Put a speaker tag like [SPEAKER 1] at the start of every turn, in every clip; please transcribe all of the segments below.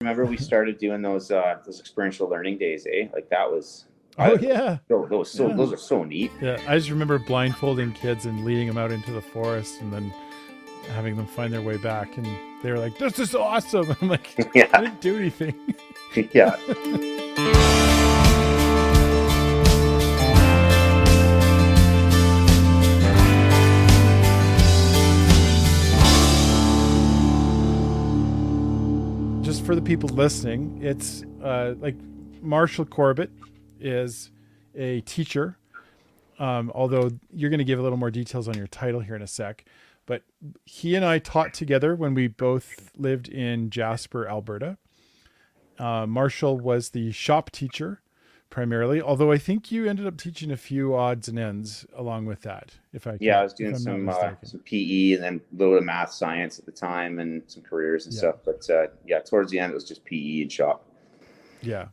[SPEAKER 1] remember we started doing those experiential learning days, eh? Like that was,
[SPEAKER 2] Oh yeah. Yeah.
[SPEAKER 1] those are so neat.
[SPEAKER 2] Yeah. I just remember blindfolding kids and leading them out into the forest and then having them find their way back. And they were like, "This is awesome." I'm like, I
[SPEAKER 1] Yeah,
[SPEAKER 2] didn't do anything.
[SPEAKER 1] yeah.
[SPEAKER 2] Just for the people listening, it's like Marshall Corbett is a teacher. Although you're going to give a little more details on your title here in a sec. But he and I taught together when we both lived in Jasper, Alberta. Marshall was the shop teacher primarily, although I think you ended up teaching a few odds and ends along with that.
[SPEAKER 1] Yeah, I was
[SPEAKER 2] if
[SPEAKER 1] doing
[SPEAKER 2] I'm not mistaken.
[SPEAKER 1] some PE and then a little bit of math science at the time and some careers and
[SPEAKER 2] Yeah,
[SPEAKER 1] stuff. But yeah, towards the end it was just PE and shop.
[SPEAKER 2] yeah,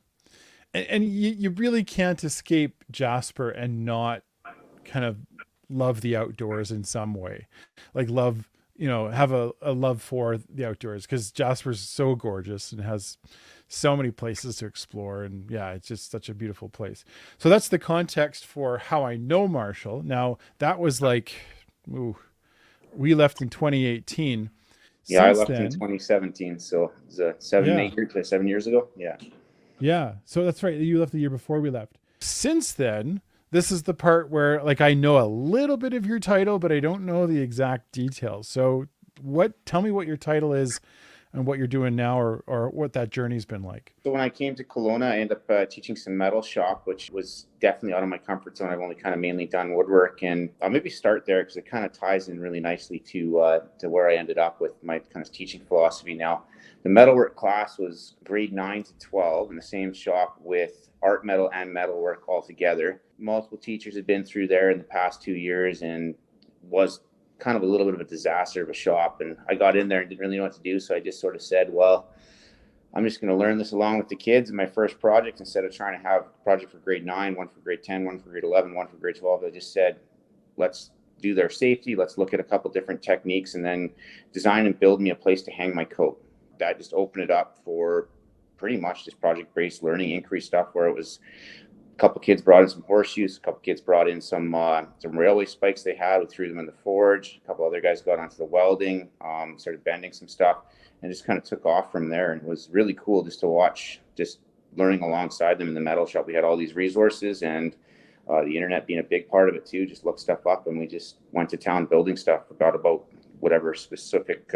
[SPEAKER 2] and you really can't escape Jasper and not kind of love the outdoors in some way, like love, have a love for the outdoors because Jasper's so gorgeous and has so many places to explore. And yeah, it's just such a beautiful place. So that's the context for how I know Marshall. Now that was like, ooh, we left in 2018.
[SPEAKER 1] Yeah, I
[SPEAKER 2] Since
[SPEAKER 1] left in
[SPEAKER 2] then,
[SPEAKER 1] 2017, so it was
[SPEAKER 2] yeah,
[SPEAKER 1] 7 years ago. Yeah.
[SPEAKER 2] yeah. So that's right. You left the year before we left. Since then, this is the part where like I know a little bit of your title, but I don't know the exact details. So tell me what your title is and what you're doing now or what that journey's been like.
[SPEAKER 1] So when I came to Kelowna, I ended up teaching some metal shop, which was definitely out of my comfort zone. I've only kind of mainly done woodwork, and I'll maybe start there because it kind of ties in really nicely to where I ended up with my kind of teaching philosophy. Now, the metalwork class was grade 9 to 12 in the same shop with art metal and metalwork all together. Multiple teachers had been through there in the past 2 years and was kind of a little bit of a disaster of a shop. And I got in there and didn't really know what to do. So I just sort of said, well, I'm just going to learn this along with the kids. And my first project, instead of trying to have a project for grade 9, one for grade 10, one for grade 11, one for grade 12, I just said, let's do their safety. Let's look at a couple different techniques and then design and build me a place to hang my coat. That just opened it up for pretty much just project-based learning, increased stuff where it was a couple kids brought in some horseshoes, a couple kids brought in some railway spikes they had. We threw them in the forge. A couple other guys got onto the welding, started bending some stuff, and just kind of took off from there. And it was really cool just to watch, just learning alongside them in the metal shop. We had all these resources and the internet being a big part of it too. Just look stuff up, and we just went to town building stuff, forgot about whatever specific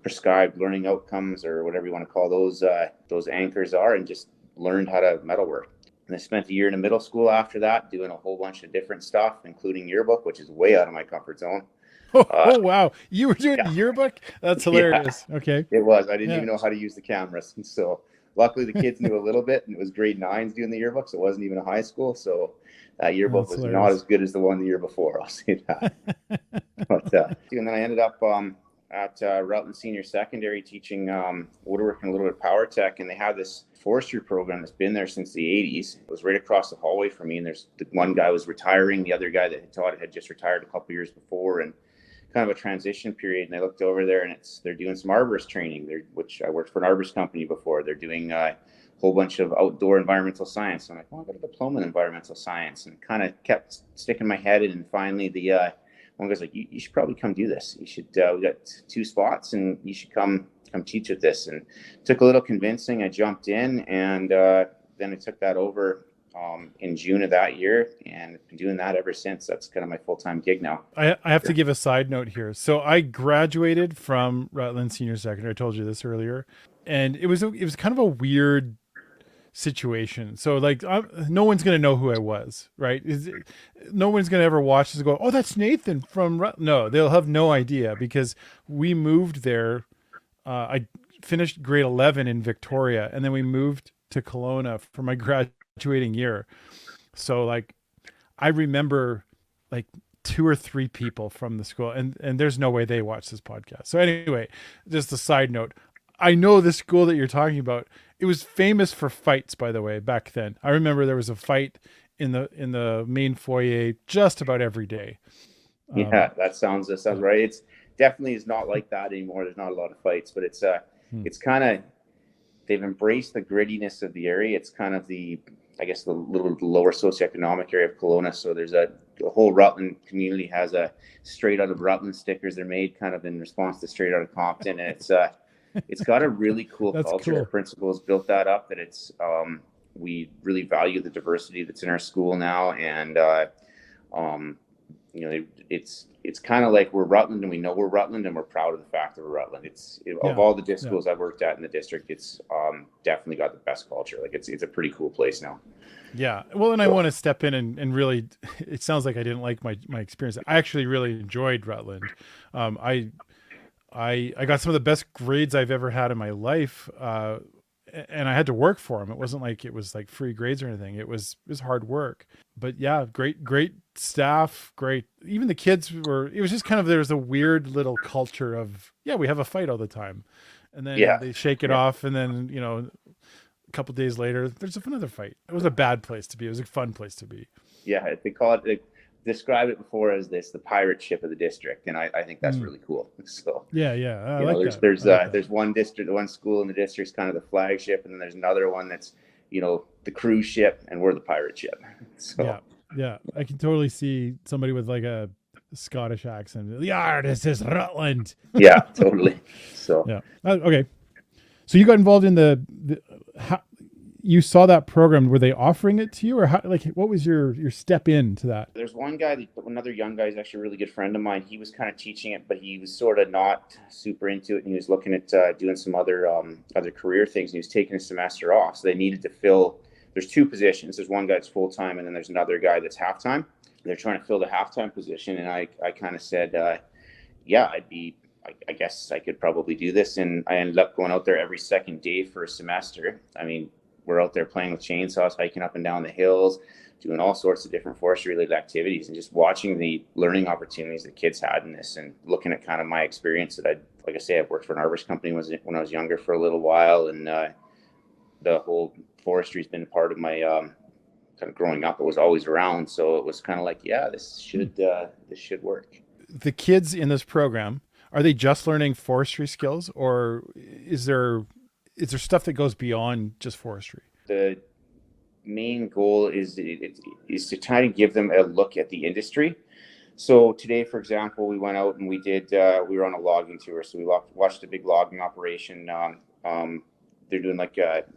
[SPEAKER 1] prescribed learning outcomes or whatever you want to call those anchors are, and just learned how to metalwork. And I spent a year in a middle school after that doing a whole bunch of different stuff, including yearbook, which is way out of my comfort zone.
[SPEAKER 2] Oh wow, you were doing
[SPEAKER 1] Yeah,
[SPEAKER 2] yearbook? That's
[SPEAKER 1] yeah,
[SPEAKER 2] hilarious. Okay.
[SPEAKER 1] it was. I didn't
[SPEAKER 2] Yeah.
[SPEAKER 1] even know how to use the cameras. And so luckily the kids knew a little bit, and it was grade 9s doing the yearbook, so it wasn't even a high school. So that yearbook
[SPEAKER 2] That's
[SPEAKER 1] was not
[SPEAKER 2] hilarious.
[SPEAKER 1] as good as the one the year before, I'll say that. But and then I ended up at Rutland Senior Secondary teaching woodwork and a little bit of power tech, and they had this forestry program that's been there since the 80s. It was right across the hallway from me, and there's the one guy was retiring, the other guy that had taught had just retired a couple years before, and kind of a transition period. And I looked over there, and they're doing some arborist training, which I worked for an arborist company before. They're doing a whole bunch of outdoor environmental science. So I'm like, well, I got a diploma in environmental science, and kind of kept sticking my head in. And finally, the one guy's like, you should probably come do this. You should. We got 2 spots, and you should come teach at this. And it took a little convincing. I jumped in, and then I took that over in June of that year, and I've been doing that ever since. That's kind of my full-time gig now.
[SPEAKER 2] I have to give a side note here. So I graduated from Rutland Senior Secondary. I told you this earlier, and it was kind of a weird situation. So like, no one's gonna know who I was, right? No one's gonna ever watch this and go, "Oh, that's Nathan from No, they'll have no idea because we moved there. I finished grade 11 in Victoria, and then we moved to Kelowna for my graduating year. So like, I remember like 2 or 3 people from the school, and there's no way they watch this podcast. So anyway, just a side note. I know the school that you're talking about. It was famous for fights, by the way, back then. I remember there was a fight in the main foyer just about every day.
[SPEAKER 1] Yeah, that sounds right. It's definitely is not like that anymore. There's not a lot of fights, but it's
[SPEAKER 2] Hmm.
[SPEAKER 1] it's kind of they've embraced the grittiness of the area. It's kind of I guess the little lower socioeconomic area of Kelowna. So there's the whole Rutland community has a straight out of Rutland stickers. They're made kind of in response to straight out of Compton, and it's got a really cool
[SPEAKER 2] That's
[SPEAKER 1] culture.
[SPEAKER 2] cool.
[SPEAKER 1] Our principals built that up. That we really value the diversity that's in our school now, and it's kind of like we're Rutland, and we know we're Rutland, and we're proud of the fact that we're Rutland. Of all the disc schools I've worked at in the district, it's definitely got the best culture. Like it's a pretty cool place now.
[SPEAKER 2] Yeah. Well, and I want to step in and really, it sounds like I didn't like my experience. I actually really enjoyed Rutland. I got some of the best grades I've ever had in my life. And I had to work for them. It wasn't like it was like free grades or anything. It was hard work, but yeah, great staff. Great. Even the kids it was just kind of, there was a weird little culture of, we have a fight all the time. And then they shake it off. And then, a couple of days later, there's another fight. It was a bad place to be. It was a fun place to be.
[SPEAKER 1] Yeah. They call it, described it before as the pirate ship of the district, and I think that's really cool. So there's one district, one school in the district's kind of the flagship, and then there's another one that's the cruise ship, and we're the pirate ship. So
[SPEAKER 2] yeah, I can totally see somebody with like a Scottish accent. This is Rutland.
[SPEAKER 1] Yeah, totally. So
[SPEAKER 2] okay. So you got involved in you saw that program. Were they offering it to you, or what was your step into that?
[SPEAKER 1] There's one guy, another young guy, is actually a really good friend of mine. He was kind of teaching it, but he was sort of not super into it, and he was looking at doing some other career things. And he was taking a semester off, so they needed to fill. There's two positions. There's one guy that's full time, and then there's another guy that's half time. They're trying to fill the half-time position, and I kind of said, I guess I could probably do this, and I ended up going out there every second day for a semester. I mean, we're out there playing with chainsaws, hiking up and down the hills, doing all sorts of different forestry-related activities, and just watching the learning opportunities that kids had in this, and looking at kind of my experience that I've worked for an arborist company when I was younger for a little while, and the whole forestry's been part of my kind of growing up. It was always around, so it was kind of like, this should work.
[SPEAKER 2] The kids in this program, are they just learning forestry skills, or is there stuff that goes beyond just forestry?
[SPEAKER 1] The main goal is to try to give them a look at the industry. So today, for example, we went out and we were on a logging tour. So we watched a big logging operation. They're doing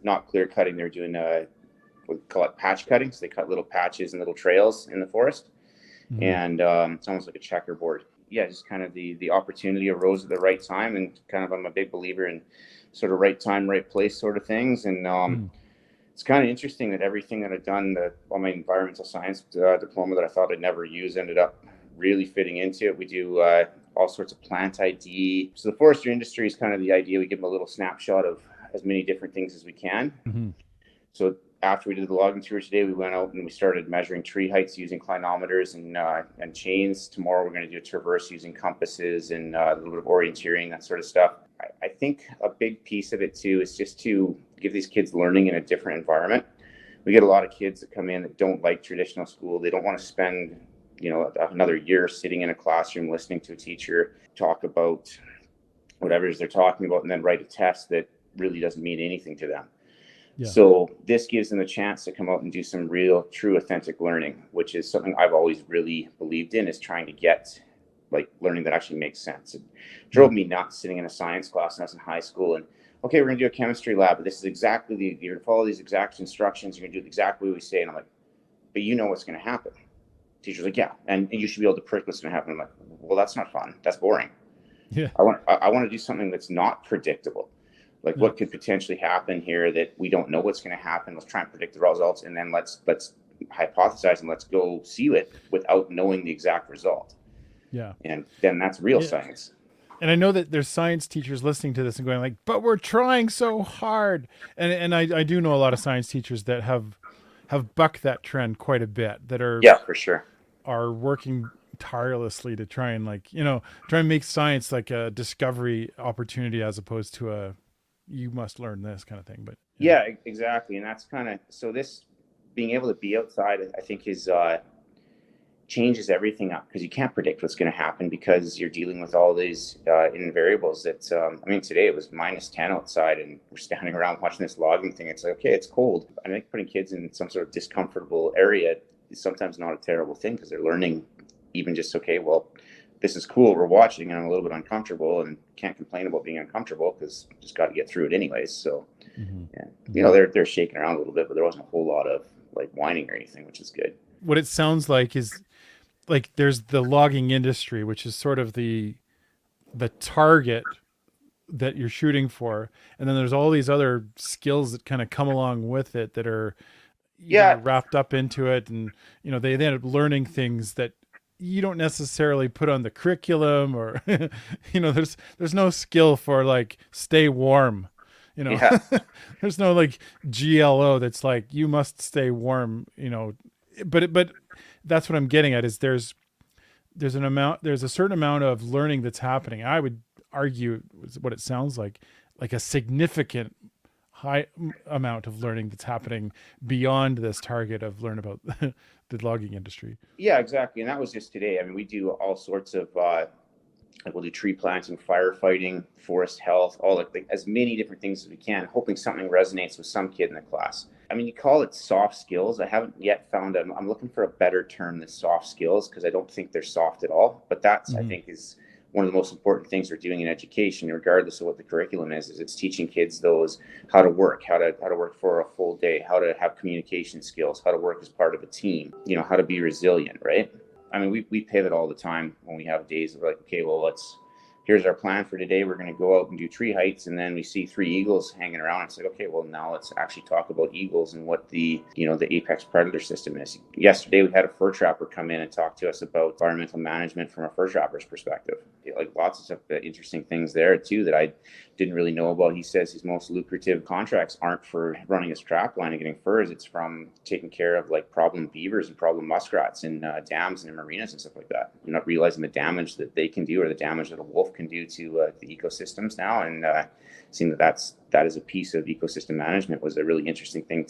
[SPEAKER 1] not clear cutting. They're doing we call it patch cutting. So they cut little patches and little trails in the forest. Mm-hmm. And it's almost like a checkerboard. Yeah, just kind of the opportunity arose at the right time, and kind of I'm a big believer in sort of right time, right place sort of things. And it's kind of interesting that everything that I've done, all my environmental science diploma that I thought I'd never use, ended up really fitting into it. We do all sorts of plant ID. So the forestry industry is kind of the idea. We give them a little snapshot of as many different things as we can. Mm-hmm. So after we did the logging tour today, we went out and we started measuring tree heights using clinometers and chains. Tomorrow we're going to do a traverse using compasses and a little bit of orienteering, that sort of stuff. I think a big piece of it too is just to give these kids learning in a different environment. We get a lot of kids that come in that don't like traditional school. They don't want to spend another year sitting in a classroom listening to a teacher talk about whatever it is they're talking about, and then write a test that really doesn't mean anything to them. Yeah. So this gives them a chance to come out and do some real, true, authentic learning, which is something I've always really believed in, is trying to get learning that actually makes sense. It drove me nuts sitting in a science class when I was in high school, and okay, we're going to do a chemistry lab, but this is exactly you're going to follow these exact instructions. You're going to do it exactly what we say. And I'm like, but you know what's going to happen. Teacher's like, yeah, and you should be able to predict what's going to happen. I'm like, well, that's not fun. That's boring. Yeah. I want to do something that's not predictable. What could potentially happen here that we don't know what's going to happen? Let's try and predict the results, and then let's hypothesize and let's go see it without knowing the exact result. Yeah. And then that's real science.
[SPEAKER 2] And I know that there's science teachers listening to this and going but we're trying so hard. And I do know a lot of science teachers that have bucked that trend quite a bit, that are,
[SPEAKER 1] for sure,
[SPEAKER 2] are working tirelessly to try and try and make science like a discovery opportunity as opposed to a you must learn this kind of thing. But
[SPEAKER 1] exactly. And that's kind of, so this being able to be outside, I think is changes everything up because you can't predict what's going to happen because you're dealing with all these variables that I mean, today it was -10 outside and we're standing around watching this logging thing. It's like, okay, it's cold. I think putting kids in some sort of discomfortable area is sometimes not a terrible thing because they're learning even just, okay, well, this is cool, we're watching and I'm a little bit uncomfortable and can't complain about being uncomfortable because just got to get through it anyways. So yeah, you know, they're shaking around a little bit, but there wasn't a whole lot of like whining or anything, which is good.
[SPEAKER 2] What it sounds like is like there's the logging industry, which is sort of the target that you're shooting for, and then there's all these other skills that kind of come along with it that are wrapped up into it, and you know they end up learning things that you don't necessarily put on the curriculum, or you know there's no skill for like stay warm, you know. There's no like GLO that's like you must stay warm, you know. But that's what I'm getting at is there's a certain amount of learning that's happening. I would argue what it sounds like a significant high amount of learning that's happening beyond this target of learn about the logging industry.
[SPEAKER 1] Yeah, exactly. And that was just today. I mean, we do all sorts of like we'll do tree planting, firefighting, forest health, all like as many different things as we can, hoping something resonates with some kid in the class. I mean, you call it soft skills. I haven't yet found I'm looking for a better term than soft skills because I don't think they're soft at all. But that's, I think, is one of the most important things we're doing in education, regardless of what the curriculum is it's teaching kids those how to work, how to work for a full day, how to have communication skills, how to work as part of a team, you know, how to be resilient, right? I mean, we pivot all the time when we have days of like, okay, well, here's our plan for today. We're going to go out and do tree heights. And then we see 3 eagles hanging around. It's like, okay, well, now let's actually talk about eagles and what the apex predator system is. Yesterday, we had a fur trapper come in and talk to us about environmental management from a fur trapper's perspective. Like lots of stuff, interesting things there too that I didn't really know about. He says his most lucrative contracts aren't for running his trap line and getting furs. It's from taking care of like problem beavers and problem muskrats in dams and in marinas and stuff like that. You're not realizing the damage that they can do or the damage that a wolf can do to the ecosystems now. And seeing that is a piece of ecosystem management was a really interesting thing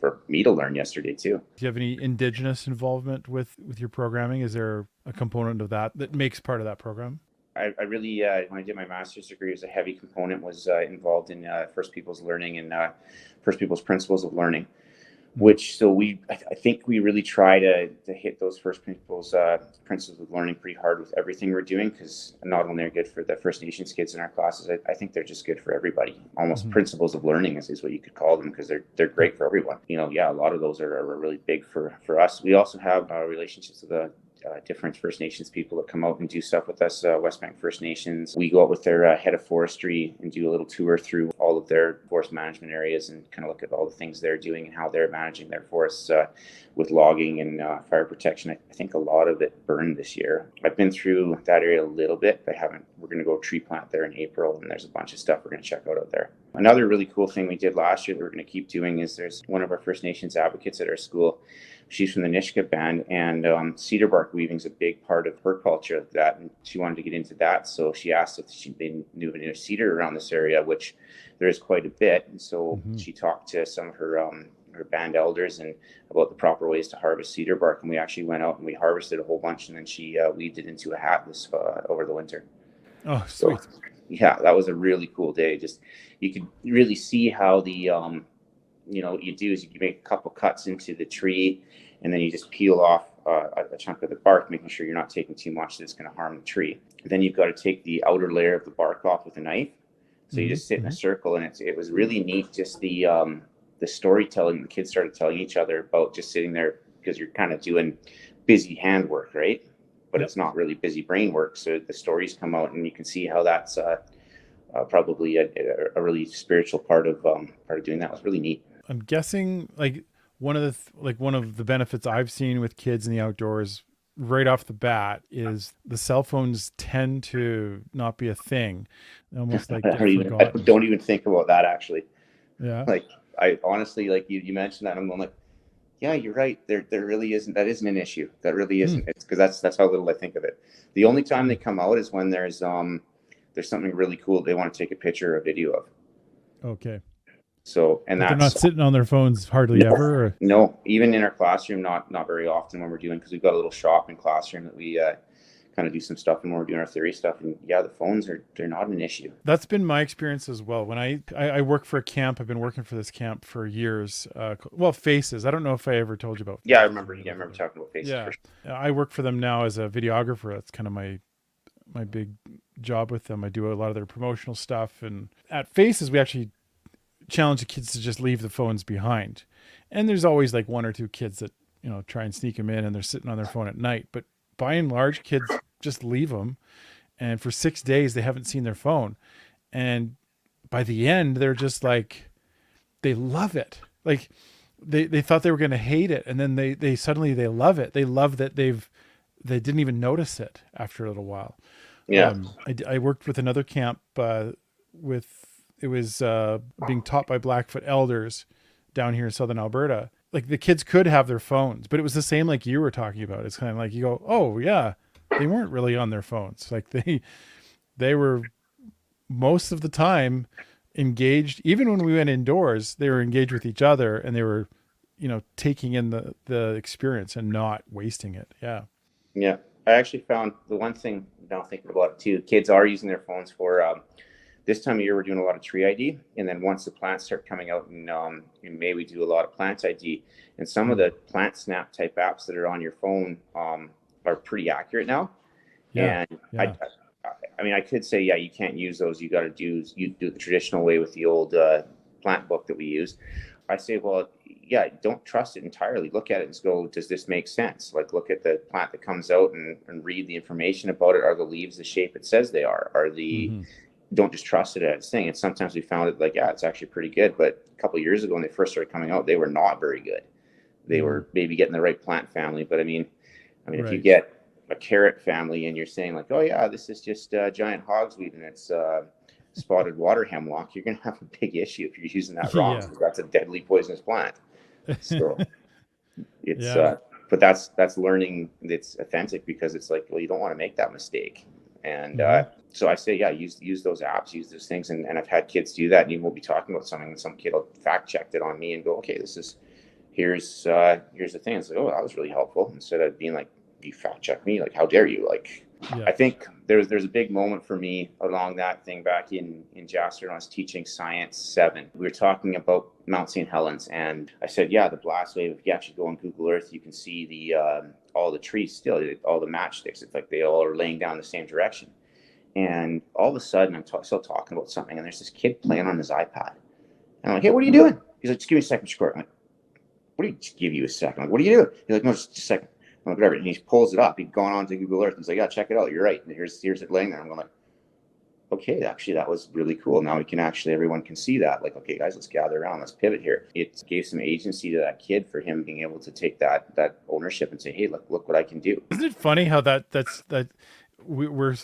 [SPEAKER 1] for me to learn yesterday too.
[SPEAKER 2] Do you have any Indigenous involvement with your programming? Is there a component of that makes part of that program?
[SPEAKER 1] I really, when I did my master's degree, was a heavy component was involved in First Peoples learning and First Peoples principles of learning, which I think we really try to hit those First Peoples principles of learning pretty hard with everything we're doing, because not only are good for the First Nations kids in our classes, I think they're just good for everybody. Almost principles of learning is what you could call them, because they're great for everyone. You know, yeah, a lot of those are really big for us. We also have relationships with the different First Nations people that come out and do stuff with us. West Bank First Nations, we go out with their head of forestry and do a little tour through all of their forest management areas and kind of look at all the things they're doing and how they're managing their forests with logging and fire protection. I think a lot of it burned this year. I've been through that area a little bit. We're going to go tree plant there in April, and there's a bunch of stuff we're going to check out there. Another really cool thing we did last year that we're going to keep doing is there's one of our First Nations advocates at our school. She's from the Nishka band, and cedar bark weaving is a big part of her culture. And she wanted to get into that, so she asked if they knew any cedar around this area, which there is quite a bit. And so she talked to some of her band elders and about the proper ways to harvest cedar bark. And we actually went out and we harvested a whole bunch, and then she weaved it into a hat over the winter.
[SPEAKER 2] Oh, sweet! So,
[SPEAKER 1] yeah, that was a really cool day. Just you could really see how the what you do is you make a couple cuts into the tree, and then you just peel off a chunk of the bark, making sure you're not taking too much that's going to harm the tree. Then you've got to take the outer layer of the bark off with a knife. So you just sit in a circle, and it was really neat. Just the storytelling the kids started telling each other about just sitting there, because you're kind of doing busy handwork, right? But it's not really busy brain work. So the stories come out, and you can see how that's probably a really spiritual part of doing that. It was really neat.
[SPEAKER 2] I'm guessing like one of the benefits I've seen with kids in the outdoors right off the bat is the cell phones tend to not be a thing. Almost like
[SPEAKER 1] I don't even think about that, actually.
[SPEAKER 2] Yeah.
[SPEAKER 1] Like I honestly, like you mentioned that, I'm like, yeah, you're right. There really isn't. That isn't an issue. That really isn't. It's because that's how little I think of it. The only time they come out is when there's something really cool they want to take a picture or a video of.
[SPEAKER 2] Okay.
[SPEAKER 1] So, and
[SPEAKER 2] But they're not
[SPEAKER 1] that's
[SPEAKER 2] sitting on their phones hardly
[SPEAKER 1] no,
[SPEAKER 2] ever. Or,
[SPEAKER 1] no, even in our classroom, not very often when we're doing, because we've got a little shop in classroom that we kind of do some stuff and when we're doing our theory stuff. And yeah, the phones they're not an issue.
[SPEAKER 2] that's been my experience as well. When I work for a camp, I've been working for this camp for years. Well, Faces. I don't know if I ever told you about
[SPEAKER 1] Yeah, I
[SPEAKER 2] Faces.
[SPEAKER 1] remember. Yeah, I remember talking about faces
[SPEAKER 2] Yeah,
[SPEAKER 1] for sure.
[SPEAKER 2] I work for them now as a videographer. That's kind of my big job with them. I do a lot of their promotional stuff, and at Faces, we actually challenge the kids to just leave the phones behind. And there's always like one or two kids that try and sneak them in, and they're sitting on their phone at night. But by and large, kids just leave them, and for 6 days they haven't seen their phone. And by the end, they're just like they love it. Like they thought they were going to hate it, and then they suddenly they love it. They love that they didn't even notice it after a little while.
[SPEAKER 1] Yeah,
[SPEAKER 2] I worked with another camp with it was being taught by Blackfoot elders down here in southern Alberta. Like the kids could have their phones, but it was the same like you were talking about. It's kind of like you go, oh yeah, they weren't really on their phones. Like they were most of the time engaged. Even when we went indoors, they were engaged with each other, and they were taking in the experience and not wasting it. Yeah.
[SPEAKER 1] yeah. I actually found the one thing now thinking about it too. Kids are using their phones for this time of year. We're doing a lot of tree ID, and then once the plants start coming out in May, we do a lot of plant ID. And some of the plant snap type apps that are on your phone are pretty accurate now.
[SPEAKER 2] Yeah.
[SPEAKER 1] And
[SPEAKER 2] Yeah.
[SPEAKER 1] I mean, I could say, yeah, you can't use those. You do it the traditional way with the old plant book that we use. I say, well, yeah, don't trust it entirely. Look at it and go, does this make sense? Like, look at the plant that comes out and read the information about it. Are the leaves the shape it says they are?
[SPEAKER 2] Mm-hmm.
[SPEAKER 1] Don't just trust it as a thing. And sometimes we found it like, yeah, it's actually pretty good. But a couple of years ago when they first started coming out, they were not very good. They were maybe getting the right plant family. But I mean,
[SPEAKER 2] Right.
[SPEAKER 1] if you get a carrot family and you're saying like, oh yeah, this is just giant hogsweed and it's spotted water hemlock, you're going to have a big issue if you're using that wrong.
[SPEAKER 2] Yeah.
[SPEAKER 1] Because that's a deadly poisonous plant. So it's
[SPEAKER 2] Yeah.
[SPEAKER 1] but that's learning that's authentic, because it's like, well, you don't want to make that mistake. And so I say, yeah, use those apps, use those things. And I've had kids do that, and even we'll be talking about something and some kid will fact check it on me and go, okay, here's the thing. It's like, oh, that was really helpful, instead of being like, you fact check me, like, how dare you? Like,
[SPEAKER 2] Yeah.
[SPEAKER 1] I think there's a big moment for me along that thing back in Jasper when I was teaching Science 7. We were talking about Mount St. Helens, and I said, yeah, the blast wave, if you actually go on Google Earth, you can see the all the trees still, all the matchsticks. It's like they all are laying down the same direction. And all of a sudden, I'm still talking about something, and there's this kid playing on his iPad. And I'm like, hey, what are you doing? He's like, just give me a second, Squirt. I'm like, what do you just give you a second? I'm like, what are you doing? He's like, no, just a second. I'm like, whatever. And he pulls it up. He's gone on to Google Earth. And he's like, yeah, check it out. You're right. And here's it laying there. I'm going like, okay, actually, that was really cool. Now everyone can see that. Like, okay, guys, let's gather around. Let's pivot here. It gave some agency to that kid for him being able to take that ownership and say, hey, look what I can do.
[SPEAKER 2] Isn't it funny how we're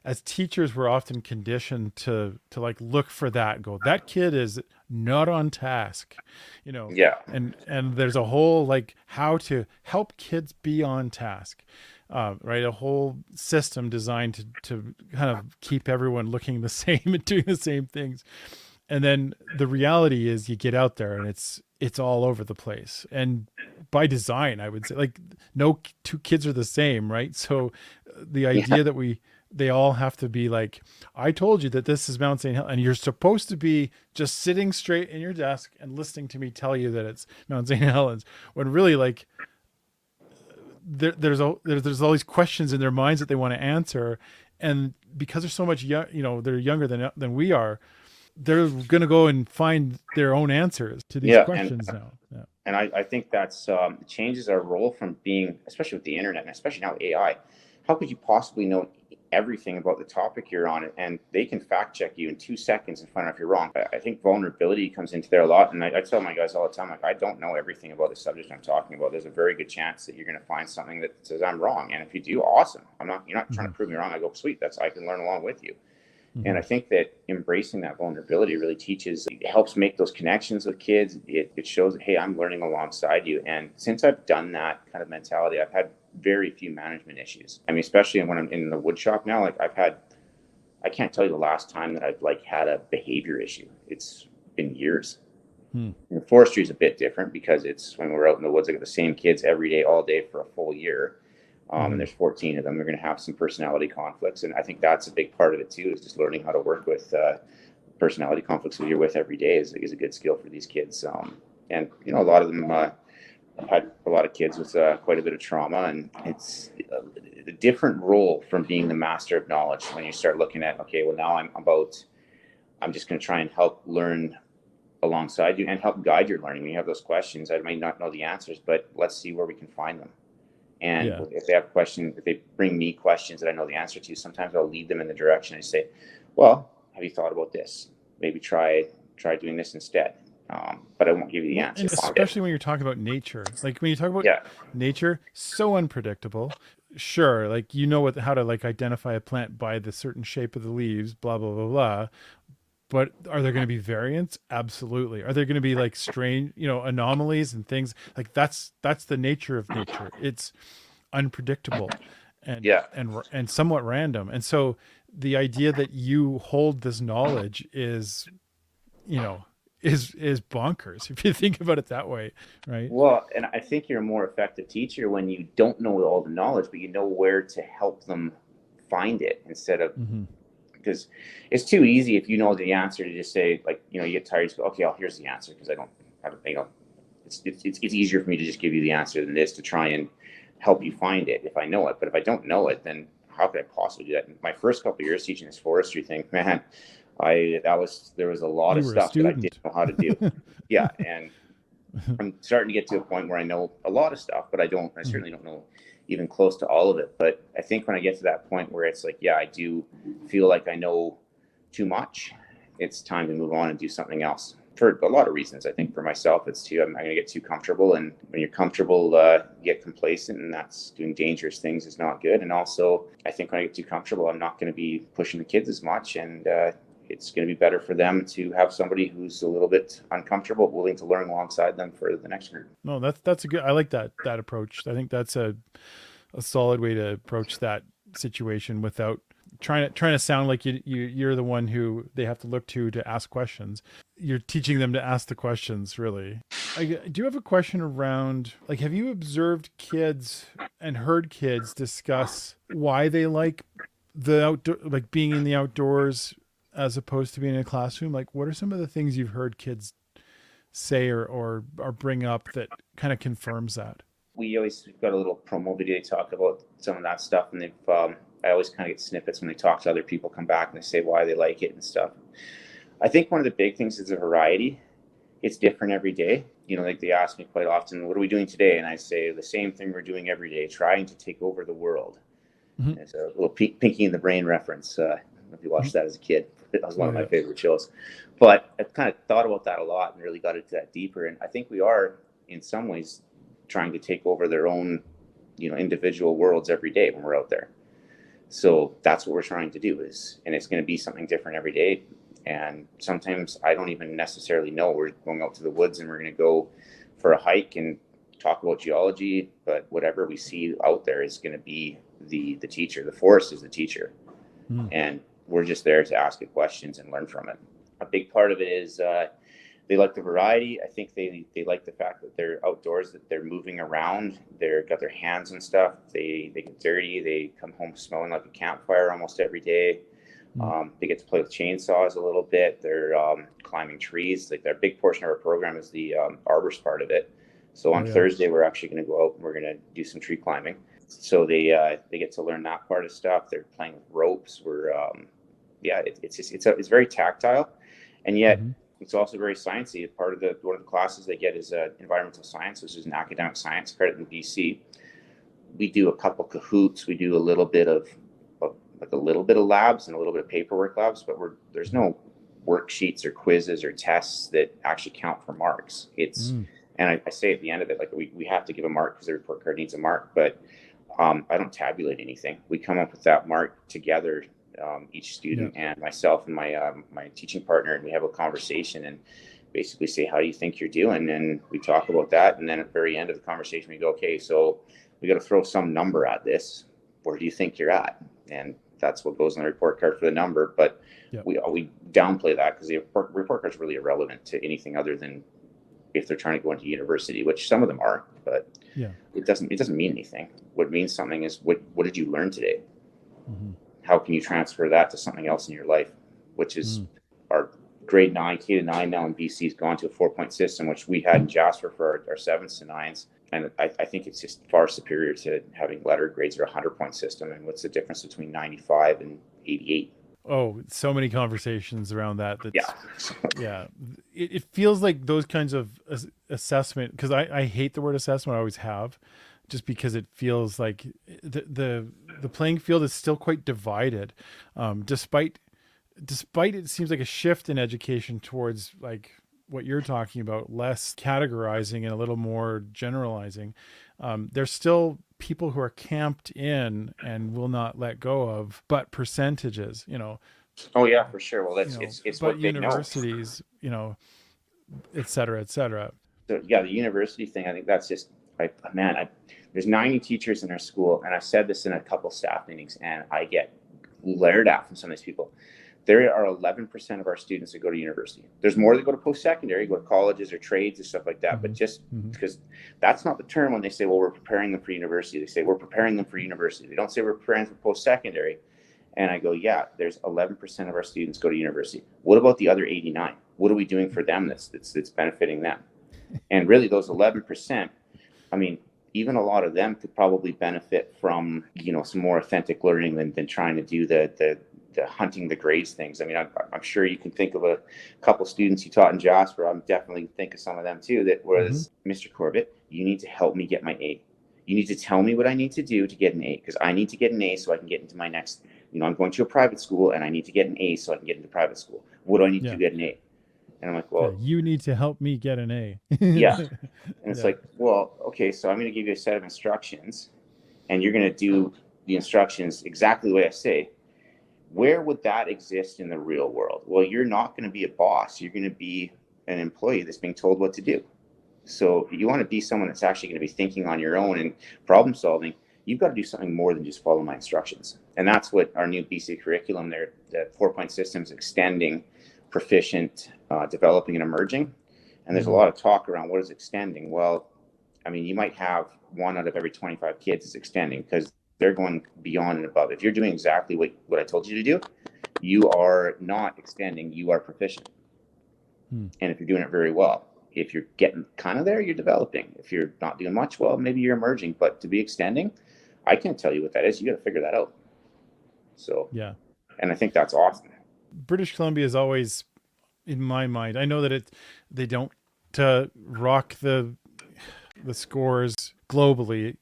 [SPEAKER 2] as teachers, we're often conditioned to like look for that and go, that kid is not on task,
[SPEAKER 1] Yeah.
[SPEAKER 2] And there's a whole like how to help kids be on task, right? A whole system designed to kind of keep everyone looking the same and doing the same things. And then the reality is you get out there and it's all over the place. And by design, I would say, like, no two kids are the same, right? So the idea that they all have to be like, I told you that this is Mount St. Helens, and you're supposed to be just sitting straight in your desk and listening to me tell you that it's Mount St. Helens, when really, like, there's all these questions in their minds that they want to answer, and because they're so much they're younger than we are, they're going to go and find their own answers to these questions now. Yeah.
[SPEAKER 1] And I think that's changes our role from being, especially with the internet and especially now AI. How could you possibly know everything about the topic you're on? And they can fact check you in 2 seconds and find out if you're wrong. I think vulnerability comes into there a lot. And I tell my guys all the time, like, I don't know everything about the subject I'm talking about. There's a very good chance that you're going to find something that says I'm wrong. And if you do, awesome. You're not trying to prove me wrong. I go, sweet, I can learn along with you. And I think that embracing that vulnerability really it helps make those connections with kids. It shows that, hey, I'm learning alongside you. And since I've done that kind of mentality, I've had very few management issues. I mean, especially when I'm in the wood shop now, like I can't tell you the last time that I've like had a behavior issue. It's been years.
[SPEAKER 2] Hmm.
[SPEAKER 1] Forestry is a bit different because it's when we're out in the woods, I got the same kids every day, all day for a full year. And
[SPEAKER 2] Mm-hmm.
[SPEAKER 1] there's 14 of them. They're going to have some personality conflicts. And I think that's a big part of it too, is just learning how to work with personality conflicts that you're with every day is a good skill for these kids. And, a lot of them, I've had a lot of kids with quite a bit of trauma, and it's a different role from being the master of knowledge when you start looking at, okay, well, now I'm just going to try and help learn alongside you and help guide your learning. When you have those questions, I might not know the answers, but let's see where we can find them. And
[SPEAKER 2] Yeah.
[SPEAKER 1] if they have questions, if they bring me questions that I know the answer to, sometimes I'll lead them in the direction. I say, well, have you thought about this? Maybe try doing this instead. But I won't give you the
[SPEAKER 2] Well,
[SPEAKER 1] answer.
[SPEAKER 2] and especially when you're talking about nature, like when you talk about
[SPEAKER 1] Yeah.
[SPEAKER 2] nature, so unpredictable. Sure, like how to like identify a plant by the certain shape of the leaves, blah blah blah blah. But are there going to be variants? Absolutely. Are there going to be like strange, anomalies and things like that's the nature of nature. It's unpredictable and
[SPEAKER 1] Yeah.
[SPEAKER 2] and somewhat random. And so the idea that you hold this knowledge is, you know, is bonkers if you think about it that way, right?
[SPEAKER 1] Well, and I think you're a more effective teacher when you don't know all the knowledge, but you know where to help them find it instead of,
[SPEAKER 2] Mm-hmm.
[SPEAKER 1] because it's too easy if you know the answer to just say, like, you get tired, you go, okay, here's the answer because I don't have a, it's easier for me to just give you the answer than this to try and help you find it if I know it. But if I don't know it, then how could I possibly do that? In my first couple of years teaching this forestry thing, man, there was a lot
[SPEAKER 2] You
[SPEAKER 1] of
[SPEAKER 2] were a
[SPEAKER 1] stuff that I didn't
[SPEAKER 2] student.
[SPEAKER 1] know how to do. Yeah, and I'm starting to get to a point where I know a lot of stuff, but I certainly don't know even close to all of it. But I think when I get to that point where it's like, yeah, I do feel like I know too much, it's time to move on and do something else. For a lot of reasons, I think for myself, it's too, I'm going to get too comfortable. And when you're comfortable, you get complacent, and that's doing dangerous things is not good. And also, I think when I get too comfortable, I'm not going to be pushing the kids as much. And it's going to be better for them to have somebody who's a little bit uncomfortable, willing to learn alongside them for the next group.
[SPEAKER 2] No, that's a good. I like that approach. I think that's a solid way to approach that situation without trying to sound like you're the one who they have to look to ask questions. You're teaching them to ask the questions, really. I do have a question around, like, have you observed kids and heard kids discuss why they like the outdoor, like being in the outdoors as opposed to being in a classroom? Like, what are some of the things you've heard kids say or bring up that kind of confirms that?
[SPEAKER 1] We've got a little promo video. They talk about some of that stuff, and I always kind of get snippets when they talk to other people, come back and they say why they like it and stuff. I think one of the big things is the variety. It's different every day. Like they ask me quite often, what are we doing today? And I say the same thing we're doing every day, trying to take over the world.
[SPEAKER 2] Mm-hmm.
[SPEAKER 1] It's a little Pinky in the Brain reference. If you watched that as a kid, that was one of my favorite shows. But I've kind of thought about that a lot and really got into that deeper. And I think we are, in some ways, trying to take over their own, individual worlds every day when we're out there. So that's what we're trying to do and it's going to be something different every day. And sometimes I don't even necessarily know. We're going out to the woods and we're going to go for a hike and talk about geology, but whatever we see out there is going to be the teacher. The forest is the teacher. And we're just there to ask it questions and learn from it. A big part of it is they like the variety. I think they like the fact that they're outdoors, that they're moving around. They've got their hands and stuff. They get dirty. They come home smelling like a campfire almost every day. They get to play with chainsaws a little bit. They're climbing trees. Like, their big portion of our program is the arborist part of it. So on Thursday, we're actually going to go out and we're going to do some tree climbing. So they get to learn that part of stuff. They're playing with ropes. It's very tactile, and yet it's also very sciencey. One of the classes they get is environmental science, which is an academic science credit in BC. We do a couple cahoots. We do a little bit of labs and a little bit of paperwork labs, but there's no worksheets or quizzes or tests that actually count for marks. And I say at the end of it, like, we have to give a mark because the report card needs a mark, but I don't tabulate anything. We come up with that mark together, each student and myself and my teaching partner, and we have a conversation and basically say, how do you think you're doing? And we talk about that. And then at the very end of the conversation, we go, okay, so we got to throw some number at this. Where do you think you're at? And that's what goes on the report card for the number. But we downplay that because the report card is really irrelevant to anything other than if they're trying to go into university, which some of them are, but
[SPEAKER 2] Yeah.
[SPEAKER 1] it doesn't mean anything. What means something is what did you learn today?
[SPEAKER 2] Mm-hmm.
[SPEAKER 1] How can you transfer that to something else in your life, which is our grade 9, K to 9 now in BC has gone to a 4-point system, which we had in Jasper for our 7s to 9s. And I think it's just far superior to having letter grades or a 100-point system. And what's the difference between 95 and 88?
[SPEAKER 2] Oh, so many conversations around that.
[SPEAKER 1] Yeah.
[SPEAKER 2] Yeah. It feels like those kinds of assessment, because I hate the word assessment. I always have, just because it feels like the playing field is still quite divided, despite it seems like a shift in education towards like what you're talking about, less categorizing and a little more generalizing. There's still people who are camped in and will not let go of, but percentages,
[SPEAKER 1] Oh yeah, for sure. Well, it's
[SPEAKER 2] but
[SPEAKER 1] what they know.
[SPEAKER 2] universities, et cetera, et cetera.
[SPEAKER 1] So yeah, the university thing, I think that's just there's 90 teachers in our school, and I've said this in a couple staff meetings, and I get glared at from some of these people. There are 11% of our students that go to university. There's more that go to post-secondary, go to colleges or trades and stuff like that. But just because that's not the term when they say, well, we're preparing them for university. They say, we're preparing them for university. They don't say we're preparing them for post-secondary. And I go, yeah, there's 11% of our students go to university. What about the other 89? What are we doing for them that's benefiting them? And really those 11%, I mean, even a lot of them could probably benefit from, some more authentic learning than trying to do the hunting the grades things. I mean, I'm sure you can think of a couple students you taught in Jasper. I'm definitely think of some of them too. That was, Mr. Corbett, you need to help me get my A. You need to tell me what I need to do to get an A, because I need to get an A so I can get into my next, I'm going to a private school and I need to get an A so I can get into private school. What do I need to get an A? And I'm like, well,
[SPEAKER 2] you need to help me get an A.
[SPEAKER 1] Yeah. And it's like, well, okay, so I'm going to give you a set of instructions and you're going to do the instructions exactly the way I say. Where would that exist in the real world? Well, you're not going to be a boss. You're going to be an employee that's being told what to do. So you want to be someone that's actually going to be thinking on your own and problem solving. You've got to do something more than just follow my instructions. And that's what our new BC curriculum there, the 4-point system is extending, proficient, developing and emerging. And there's a lot of talk around what is extending. Well, I mean, you might have 1 out of every 25 kids is extending because they're going beyond and above. If you're doing exactly what I told you to do, you are not extending, you are proficient. And if you're doing it very well, if you're getting kind of there, you're developing. If you're not doing much, well, maybe you're emerging. But to be extending, I can't tell you what that is. You got to figure that out. So,
[SPEAKER 2] yeah.
[SPEAKER 1] And I think that's awesome.
[SPEAKER 2] British Columbia is always, in my mind, I know that they don't rock the scores globally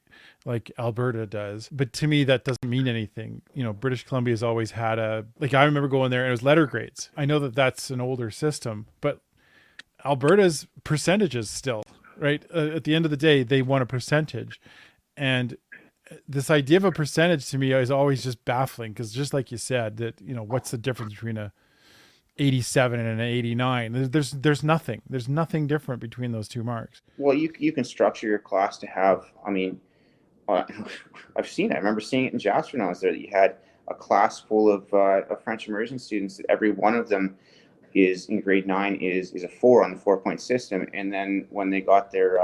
[SPEAKER 2] like Alberta does, but to me that doesn't mean anything. British Columbia has always had I remember going there and it was letter grades. I know that that's an older system, but Alberta's percentages still, right? At the end of the day, they want a percentage, and this idea of a percentage to me is always just baffling, because just like you said, that what's the difference between a 87 and an 89? There's nothing different between those two marks.
[SPEAKER 1] Well, you can structure your class to have, I've seen it. I remember seeing it in Jasper when I was there, that you had a class full of French immersion students, that every one of them is in grade 9 is a 4 on the 4-point system. And then when they got their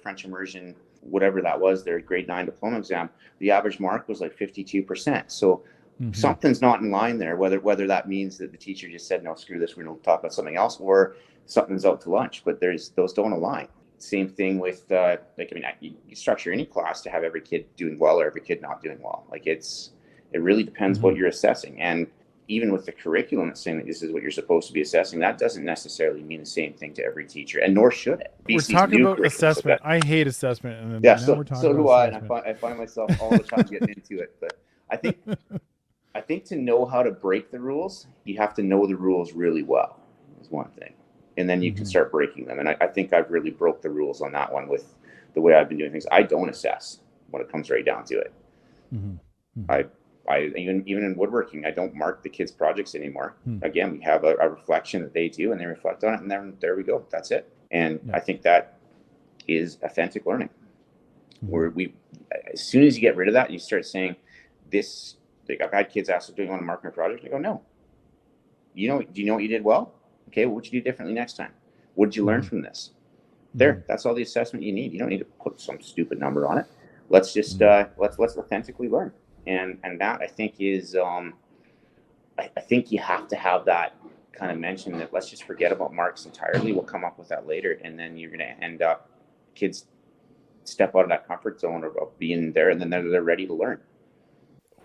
[SPEAKER 1] French immersion, whatever that was, their grade 9 diploma exam, the average mark was like 52%. So something's not in line there, whether that means that the teacher just said, no, screw this, we're going to talk about something else, or something's out to lunch, but those don't align. Same thing with, you structure any class to have every kid doing well or every kid not doing well. It really depends what you're assessing. And even with the curriculum that's saying that this is what you're supposed to be assessing, that doesn't necessarily mean the same thing to every teacher, and nor should it.
[SPEAKER 2] We're talking about assessment. I hate assessment. And
[SPEAKER 1] yeah, so do I, and I find myself all the time getting into it. But I think to know how to break the rules, you have to know the rules really well, is one thing. And then you can start breaking them. And I think I've really broke the rules on that one with the way I've been doing things. I don't assess when it comes right down to it. I even in woodworking, I don't mark the kids' projects anymore. Again, we have a reflection that they do, and they reflect on it, and then there we go. That's it. And I think that is authentic learning. Where as soon as you get rid of that, you start saying this. Like, I've had kids ask, "Do you want to mark my project?" I go, "No." Do you know what you did well? Okay, well, what would you do differently next time? What did you learn from this?
[SPEAKER 2] Mhm.
[SPEAKER 1] That's all the assessment you need. You don't need to put some stupid number on it. Let's just
[SPEAKER 2] Mhm.
[SPEAKER 1] let's authentically learn. And that I think is I think you have to have that kind of mention that let's just forget about marks entirely. We'll come up with that later, and then you're going to end up kids step out of that comfort zone of being there, and then they're ready to learn.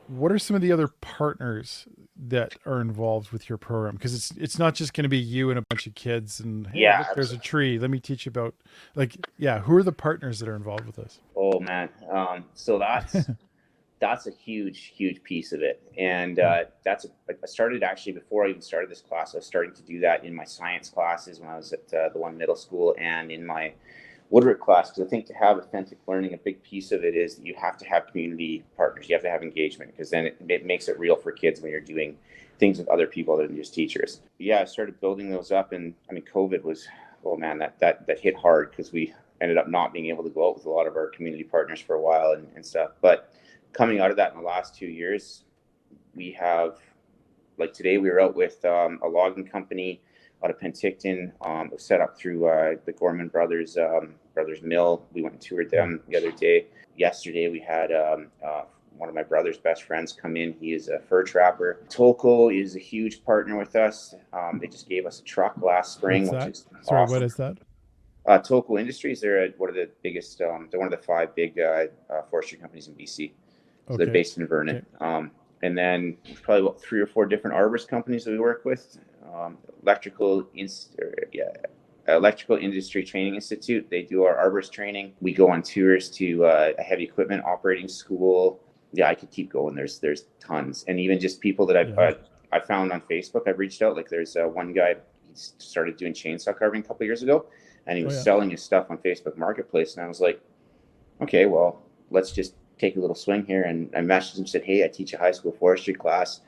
[SPEAKER 2] What are some of the other partners that are involved with your program? Because it's not just going to be you and a bunch of kids and hey,
[SPEAKER 1] Yeah.
[SPEAKER 2] look, there's a tree. Let me teach you about like yeah. Who are the partners that are involved with this?
[SPEAKER 1] Oh man. So that's a huge piece of it, and I started actually before I even started this class. I was starting to do that in my science classes when I was at the one middle school and in my woodwork class, because I think to have authentic learning, a big piece of it is that you have to have community partners. You have to have engagement, because then it makes it real for kids when you're doing things with other people other than just teachers. But yeah, I started building those up, and I mean, COVID was, oh man, that hit hard, because we ended up not being able to go out with a lot of our community partners for a while and stuff. But coming out of that in the last 2 years, we have, like today, we were out with a logging company out of Penticton. It was set up through the Gorman brothers mill. We went and toured them the other day. Yesterday, we had one of my brother's best friends come in. He is a fur trapper. Tolko is a huge partner with us. They just gave us a truck last spring,
[SPEAKER 2] What's
[SPEAKER 1] which
[SPEAKER 2] that?
[SPEAKER 1] is
[SPEAKER 2] Sorry,
[SPEAKER 1] awesome.
[SPEAKER 2] what is that?
[SPEAKER 1] Tolko Industries, they're one of the biggest, they're one of the five big forestry companies in BC. So they're
[SPEAKER 2] Okay.
[SPEAKER 1] based in Vernon.
[SPEAKER 2] Okay.
[SPEAKER 1] And then probably about 3 or 4 different arborist companies that we work with. Electrical Industry Training Institute. They do our arborist training. We go on tours to a heavy equipment operating school. Yeah, I could keep going. There's tons, and even just people that
[SPEAKER 2] Yeah.
[SPEAKER 1] I found on Facebook. I've reached out. Like there's one guy. He started doing chainsaw carving a couple years ago, and he was
[SPEAKER 2] Yeah.
[SPEAKER 1] selling his stuff on Facebook Marketplace. And I was like, okay, well, let's just take a little swing here. And I messaged him, said, hey, I teach a high school forestry class.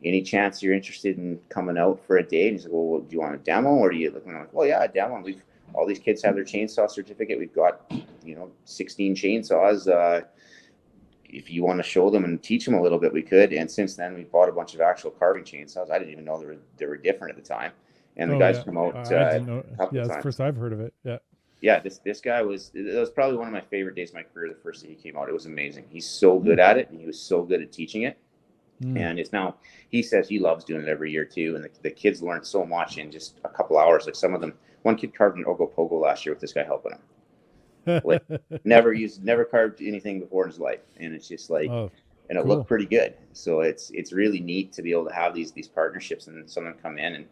[SPEAKER 1] Any chance you're interested in coming out for a day? And he's like, well, do you want a demo, or do you look? And I'm like, well, yeah, a demo. We've all these kids have their chainsaw certificate. We've got 16 chainsaws. If you want to show them and teach them a little bit, we could. And since then, we bought a bunch of actual carving chainsaws. I didn't even know they were different at the time. And the
[SPEAKER 2] Oh
[SPEAKER 1] guys
[SPEAKER 2] yeah.
[SPEAKER 1] come out
[SPEAKER 2] I didn't know.
[SPEAKER 1] a couple
[SPEAKER 2] Yeah,
[SPEAKER 1] of
[SPEAKER 2] it's the
[SPEAKER 1] times.
[SPEAKER 2] first I've heard of it. Yeah.
[SPEAKER 1] Yeah, this guy it was probably one of my favorite days of my career. The first day he came out, it was amazing. He's so good at it, and he was so good at teaching it.
[SPEAKER 2] Mm.
[SPEAKER 1] And it's now, he says he loves doing it every year too. And the kids learn so much in just a couple hours. Like some of them, one kid carved an Ogopogo last year with this guy helping him. Like never carved anything before in his life, and it's just like,
[SPEAKER 2] Oh,
[SPEAKER 1] and it
[SPEAKER 2] cool.
[SPEAKER 1] looked pretty good. So it's really neat to be able to have these partnerships and someone come in. And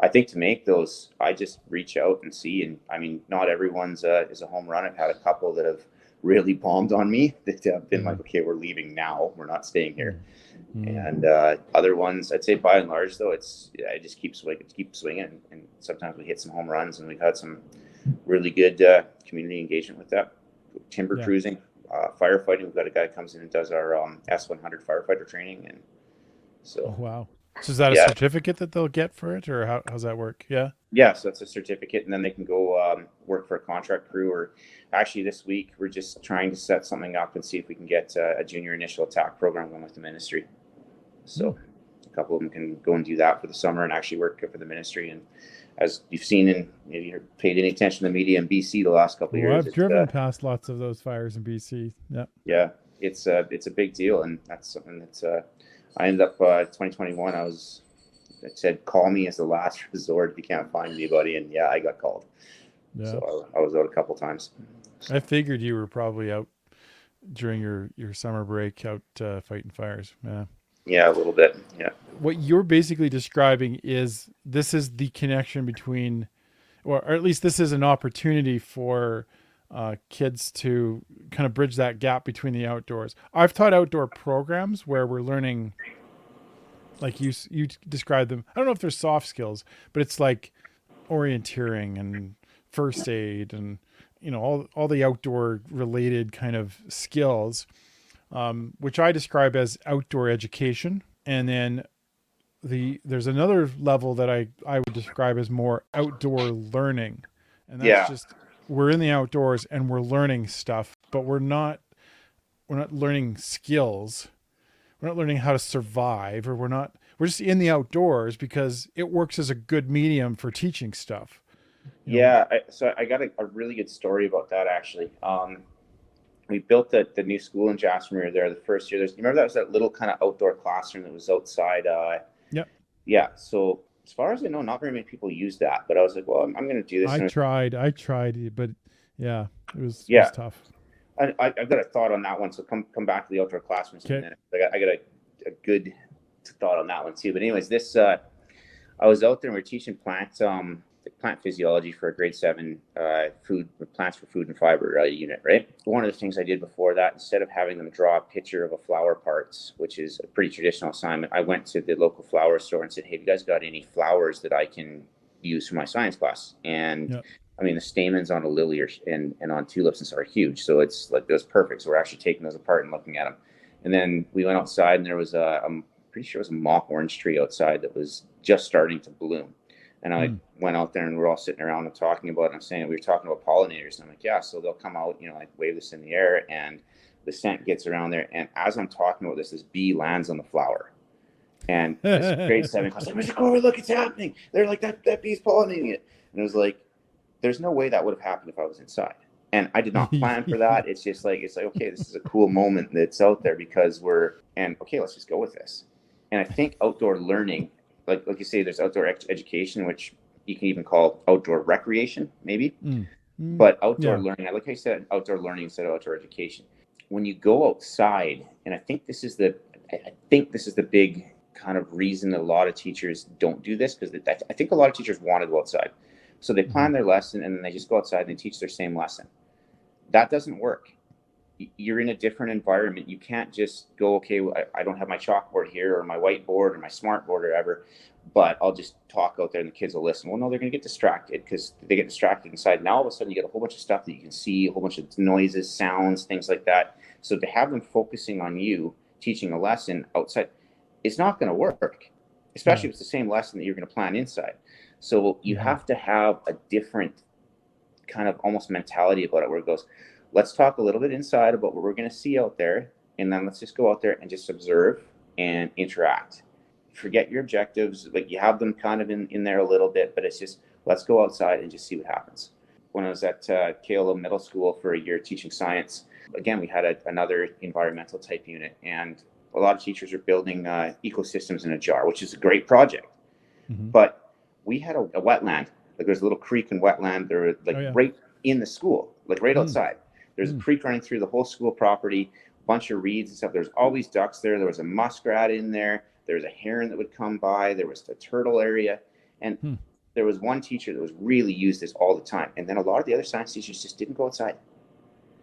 [SPEAKER 1] I think to make those, I just reach out and see. And I mean, not everyone's is a home run. I've had a couple that have really bombed on me that have been like, okay, we're leaving now. We're not staying here.
[SPEAKER 2] Mm.
[SPEAKER 1] And other ones, I'd say by and large, though, I just keep swinging, and sometimes we hit some home runs, and we've had some really good community engagement with that. Timber cruising, firefighting. We've got a guy who comes in and does our S100 firefighter training, and so.
[SPEAKER 2] Oh, wow. So is that a certificate that they'll get for it, or how's that work? Yeah.
[SPEAKER 1] Yeah, so that's a certificate, and then they can go work for a contract crew. Or actually, this week we're just trying to set something up and see if we can get a junior initial attack program going with the ministry. So a couple of them can go and do that for the summer and actually work for the ministry. And as you've seen, and maybe you've paid any attention to the media in BC the last couple of years,
[SPEAKER 2] I've driven past lots of those fires in BC. Yeah.
[SPEAKER 1] Yeah, it's a big deal, and that's something that's. I ended up 2021. I said, call me as the last resort if you can't find anybody, and yeah, I got called. Yeah. So I was out a couple times. So.
[SPEAKER 2] I figured you were probably out during your summer break, out fighting fires. Yeah.
[SPEAKER 1] Yeah, a little bit. Yeah.
[SPEAKER 2] What you're basically describing is this is the connection between, or at least this is an opportunity for kids to kind of bridge that gap between the outdoors. I've taught outdoor programs where we're learning, like you described them. I don't know if they're soft skills, but it's like orienteering and first aid and all the outdoor related kind of skills, which I describe as outdoor education. And then there's another level that I would describe as more outdoor learning, and that's just we're in the outdoors and we're learning stuff, but we're not learning skills. We're not learning how to survive, or we're just in the outdoors because it works as a good medium for teaching stuff. You know,
[SPEAKER 1] Yeah, so I got a really good story about that actually. We built the new school in Jasper. We were there the first year. You remember that was that little kind of outdoor classroom that was outside.
[SPEAKER 2] yeah,
[SPEAKER 1] Yeah. So as far as I know, not very many people use that. But I was like, well, I'm going to do this. And
[SPEAKER 2] I tried it, but yeah, it was
[SPEAKER 1] yeah,
[SPEAKER 2] tough.
[SPEAKER 1] I've got a thought on that one. So come back to the outdoor classrooms in a
[SPEAKER 2] Okay.
[SPEAKER 1] minute. I got a good thought on that one too. But anyways, this I was out there and we are teaching plant physiology for a grade 7 food plants for food and fiber unit, right? One of the things I did before that, instead of having them draw a picture of a flower parts, which is a pretty traditional assignment, I went to the local flower store and said, hey, have you guys got any flowers that I can use for my science class? And
[SPEAKER 2] Yeah.
[SPEAKER 1] I mean, the stamens on a lily and on tulips and stuff are huge. So it's like, it was perfect. So we're actually taking those apart and looking at them. And then we went outside and there was I'm pretty sure it was a mock orange tree outside that was just starting to bloom. And I went out there and we're all sitting around and talking about it. I'm saying, we were talking about pollinators. And I'm like, yeah, so they'll come out, like wave this in the air and the scent gets around there. And as I'm talking about this bee lands on the flower. And this grade 7 class, like, Mr. Corbett, look, it's happening. They're like, that bee's pollinating it. And it was like, there's no way that would have happened if I was inside. And I did not plan for that. It's like, okay, this is a cool moment that's out there because okay, let's just go with this. And I think outdoor learning, like you say, there's outdoor education, which you can even call outdoor recreation, maybe. But outdoor learning, I like how you said outdoor learning instead of outdoor education. When you go outside, and I think this is the big kind of reason a lot of teachers don't do this, because I think a lot of teachers want to go outside. So they plan their lesson and then they just go outside and they teach their same lesson. That doesn't work. You're in a different environment. You can't just go, okay, I don't have my chalkboard here or my whiteboard or my smartboard or whatever, but I'll just talk out there and the kids will listen. Well, no, they're going to get distracted because they get distracted inside. Now, all of a sudden, you get a whole bunch of stuff that you can see, a whole bunch of noises, sounds, things like that. So to have them focusing on you, teaching a lesson outside, it's not going to work, especially if it's the same lesson that you're going to plan inside. So you have to have a different kind of almost mentality about it, where it goes, let's talk a little bit inside about what we're going to see out there, and then let's just go out there and just observe and interact. Forget your objectives. Like, you have them kind of in there a little bit, but it's just, let's go outside and just see what happens. When I was at Kelowna Middle School for a year teaching science, again, we had another environmental type unit, and a lot of teachers are building ecosystems in a jar, which is a great project. But we had a wetland. Like, there's a little creek and wetland. They're like right in the school, like right outside. There's a creek running through the whole school property, a bunch of reeds and stuff. There's always ducks there. There was a muskrat in there. There was a heron that would come by. There was the turtle area. And there was one teacher that was really used this all the time. And then a lot of the other science teachers just didn't go outside.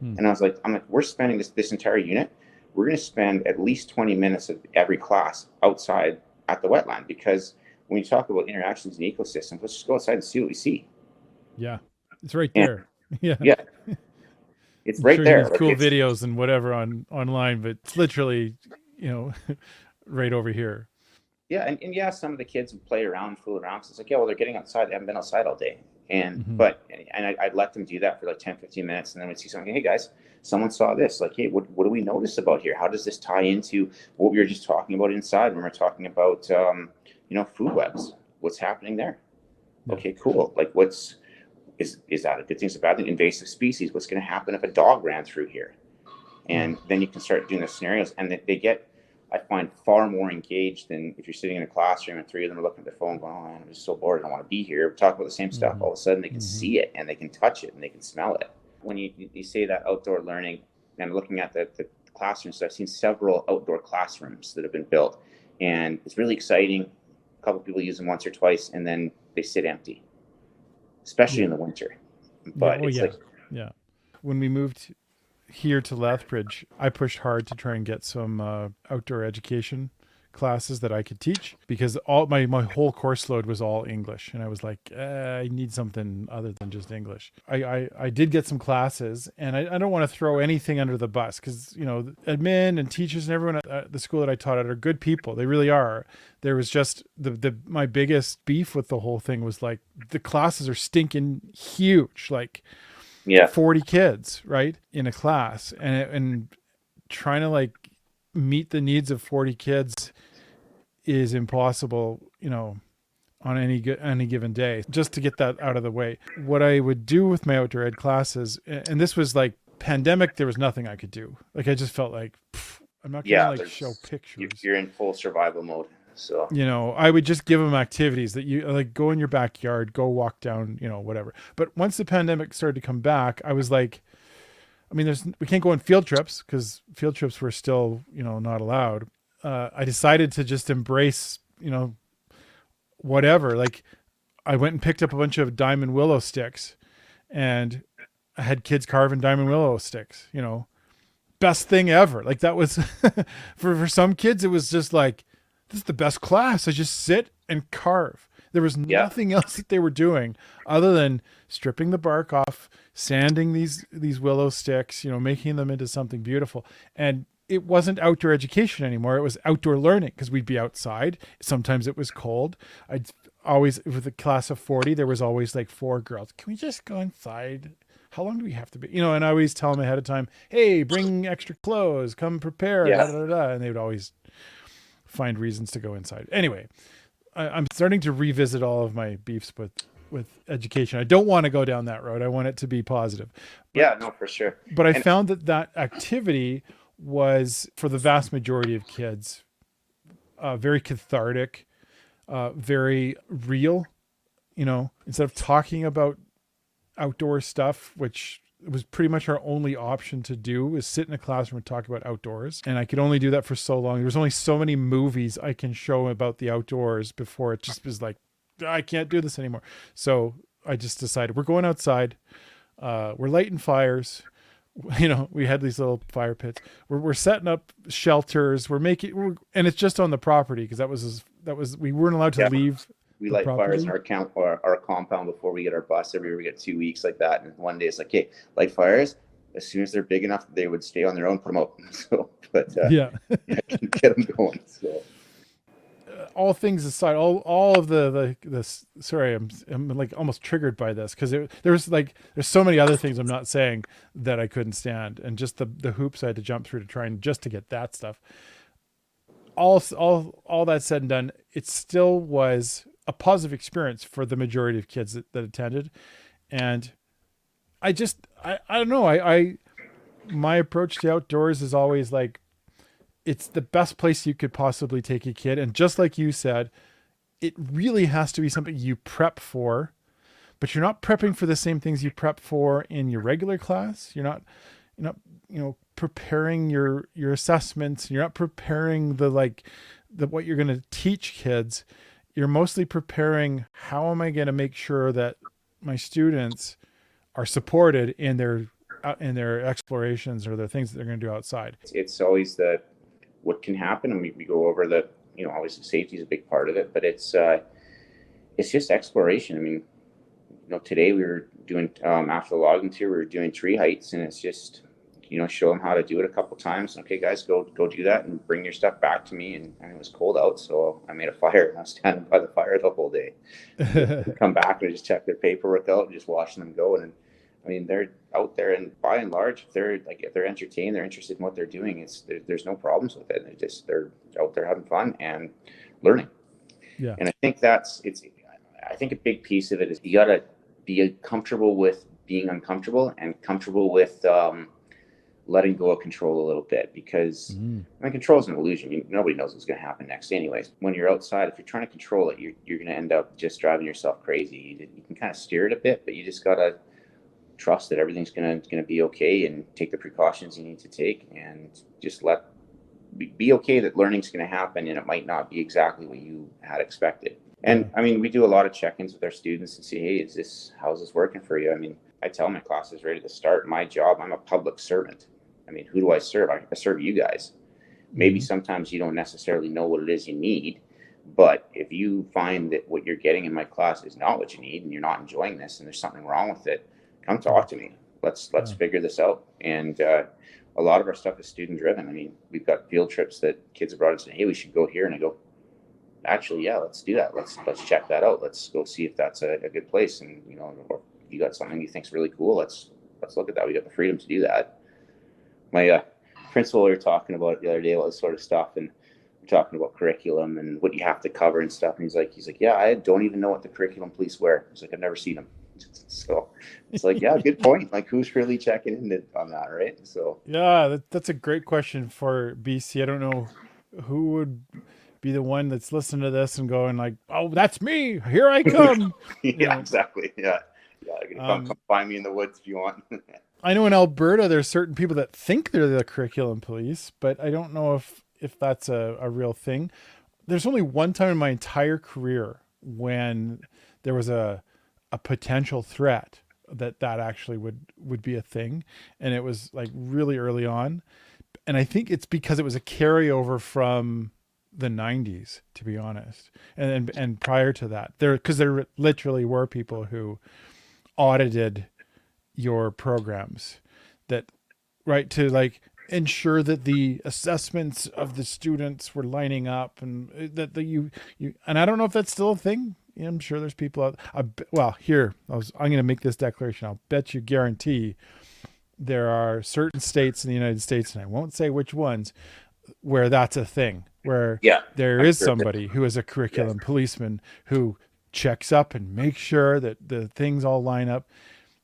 [SPEAKER 1] And I was like, we're spending this entire unit. We're going to spend at least 20 minutes of every class outside at the wetland, because when you talk about interactions in ecosystems, let's just go outside and see what we see.
[SPEAKER 2] Yeah, it's right there.
[SPEAKER 1] Yeah, it's
[SPEAKER 2] I'm
[SPEAKER 1] right
[SPEAKER 2] sure
[SPEAKER 1] there.
[SPEAKER 2] these cool videos and whatever online, but it's literally, right over here.
[SPEAKER 1] Yeah, and yeah, some of the kids would play around, fool around. So it's like, yeah, well, they're getting outside. They haven't been outside all day. But I'd let them do that for like 10, 15 minutes, and then we'd see something. Hey guys, someone saw this. Like, hey, what do we notice about here? How does this tie into what we were just talking about inside when we were talking about food webs? What's happening there? Yeah. Okay, cool. Like, is that a good thing? Is a bad thing? Invasive species. What's going to happen if a dog ran through here? And then you can start doing the scenarios, and they get, I find, far more engaged than if you're sitting in a classroom and 3 of them are looking at their phone going, oh, I'm just so bored, I don't want to be here. We talk about the same stuff. All of a sudden they can see it and they can touch it and they can smell it. When you say that outdoor learning, and looking at the classrooms, so I've seen several outdoor classrooms that have been built, and it's really exciting. A couple of people use them once or twice, and then they sit empty, especially in the winter. But
[SPEAKER 2] when we moved here to Lethbridge, I pushed hard to try and get some outdoor education classes that I could teach, because all my whole course load was all English, and I was like, I need something other than just English. I did get some classes, and I don't want to throw anything under the bus, because admin and teachers and everyone at the school that I taught at are good people. They really are. There was just my biggest beef with the whole thing was, like, the classes are stinking huge, like 40 kids, right, in a class, and trying to, like, meet the needs of 40 kids is impossible, on any given day, just to get that out of the way. What I would do with my outdoor ed classes, and this was like pandemic, there was nothing I could do. Like I just felt like I'm not gonna
[SPEAKER 1] Yeah,
[SPEAKER 2] like show pictures.
[SPEAKER 1] you're in full survival mode. So
[SPEAKER 2] You know, I would just give them activities that you like, go in your backyard, go walk down, you know, whatever. But once the pandemic started to come back, I was like, I mean, we can't go on field trips because field trips were still, you know, not allowed. I decided to just embrace, you know, whatever. Like I went and picked up a bunch of diamond willow sticks, and I had kids carving diamond willow sticks, you know, best thing ever. Like that was for some kids, it was just like, this is the best class. I just sit and carve. There was nothing else that they were doing other than stripping the bark off, sanding these willow sticks, you know, making them into something beautiful. And it wasn't outdoor education anymore. It was outdoor learning because we'd be outside. Sometimes it was cold. I'd always, with a class of 40, there was always like 4 girls. Can we just go inside? How long do we have to be? You know, and I always tell them ahead of time, hey, bring extra clothes, come prepared, da, da, da, and they would always find reasons to go inside. Anyway, I'm starting to revisit all of my beefs with education. I don't want to go down that road. I want it to be positive.
[SPEAKER 1] But, no, for sure.
[SPEAKER 2] But I found that activity was, for the vast majority of kids, very cathartic, very real. You know, instead of talking about outdoor stuff, which was pretty much our only option to do, is sit in a classroom and talk about outdoors. And I could only do that for so long. There's only so many movies I can show about the outdoors before it just was like, I can't do this anymore. So I just decided we're going outside. We're lighting fires. You know, we had these little fire pits. We're setting up shelters. And it's just on the property because we weren't allowed to leave.
[SPEAKER 1] We light fires in our compound before we get our bus. Every year we get 2 weeks like that. And one day it's like, hey, light fires. As soon as they're big enough, they would stay on their own, put them out. So, but I can get them going. So.
[SPEAKER 2] All things aside, all of the sorry, I'm like almost triggered by this because there's so many other things I'm not saying that I couldn't stand, and just the hoops I had to jump through to try and just to get that stuff. All that said and done, it still was a positive experience for the majority of kids that attended, and I don't know, my approach to outdoors is always like, it's the best place you could possibly take a kid. And just like you said, it really has to be something you prep for, but you're not prepping for the same things you prep for in your regular class. You're not, you know, preparing your assessments. You're not preparing what you're going to teach kids. You're mostly preparing, how am I going to make sure that my students are supported in their explorations or the things that they're going to do outside.
[SPEAKER 1] It's always what can happen, and we go over that, you know, obviously safety is a big part of it, but it's just exploration. I mean, you know, today we were doing, after the logging tour, we were doing tree heights, and it's just, you know, show them how to do it a couple times. Okay, guys, go do that and bring your stuff back to me. And it was cold out, so I made a fire, and I was standing by the fire the whole day. Come back and just check their paperwork out and just watching them go. And I mean, they're out there, and by and large, if they're entertained, they're interested in what they're doing, there's no problems with it. They're out there having fun and learning.
[SPEAKER 2] Yeah.
[SPEAKER 1] And I think I think a big piece of it is you got to be comfortable with being uncomfortable and comfortable with letting go of control a little bit, because I mean, control is an illusion. Nobody knows what's going to happen next anyways. When you're outside, if you're trying to control it, you're going to end up just driving yourself crazy. You can kind of steer it a bit, but you just got to trust that everything's going to be okay, and take the precautions you need to take, and just be okay that learning's going to happen, and it might not be exactly what you had expected. And I mean, we do a lot of check-ins with our students and say, hey, how's this working for you? I mean, I tell my classes right at the start, my job, I'm a public servant. I mean, who do I serve? I serve you guys. Maybe sometimes you don't necessarily know what it is you need, but if you find that what you're getting in my class is not what you need, and you're not enjoying this, and there's something wrong with it, come talk to me. Let's figure this out. And a lot of our stuff is student driven. I mean, we've got field trips that kids have brought us and say, hey, we should go here. And I go, actually, yeah, let's do that. Let's check that out. Let's go see if that's a good place. And, you know, or if you got something you think's really cool, let's look at that. We got the freedom to do that. My principal, we were talking about it the other day, all this sort of stuff. And talking about curriculum and what you have to cover and stuff. And he's like, yeah, I don't even know what the curriculum police wear. He's like, I've never seen them. So it's like, yeah, good point. Like, who's really checking in on that, right? So
[SPEAKER 2] Yeah, that's a great question for BC. I don't know who would be the one that's listening to this and going like, "Oh, that's me. Here I come." You
[SPEAKER 1] yeah,
[SPEAKER 2] know,
[SPEAKER 1] exactly. Yeah, yeah. You're gonna come
[SPEAKER 2] um,
[SPEAKER 1] find me in the woods if you want.
[SPEAKER 2] I know in Alberta there's certain people that think they're the curriculum police, but I don't know if that's a real thing. There's only one time in my entire career when there was a potential threat that actually would be a thing, and it was like really early on, and I think it's because it was a carryover from the 90s, to be honest, and prior to that, there literally were people who audited your programs, that right, to like ensure that the assessments of the students were lining up, and that you and I don't know if that's still a thing. Yeah, I'm sure there's people out. Well, here I'm going to make this declaration. I'll bet you guarantee there are certain states in the United States, and I won't say which ones, where that's a thing, where
[SPEAKER 1] Yeah,
[SPEAKER 2] there
[SPEAKER 1] I'm
[SPEAKER 2] is
[SPEAKER 1] sure
[SPEAKER 2] somebody who is a curriculum policeman who checks up and makes sure that the things all line up.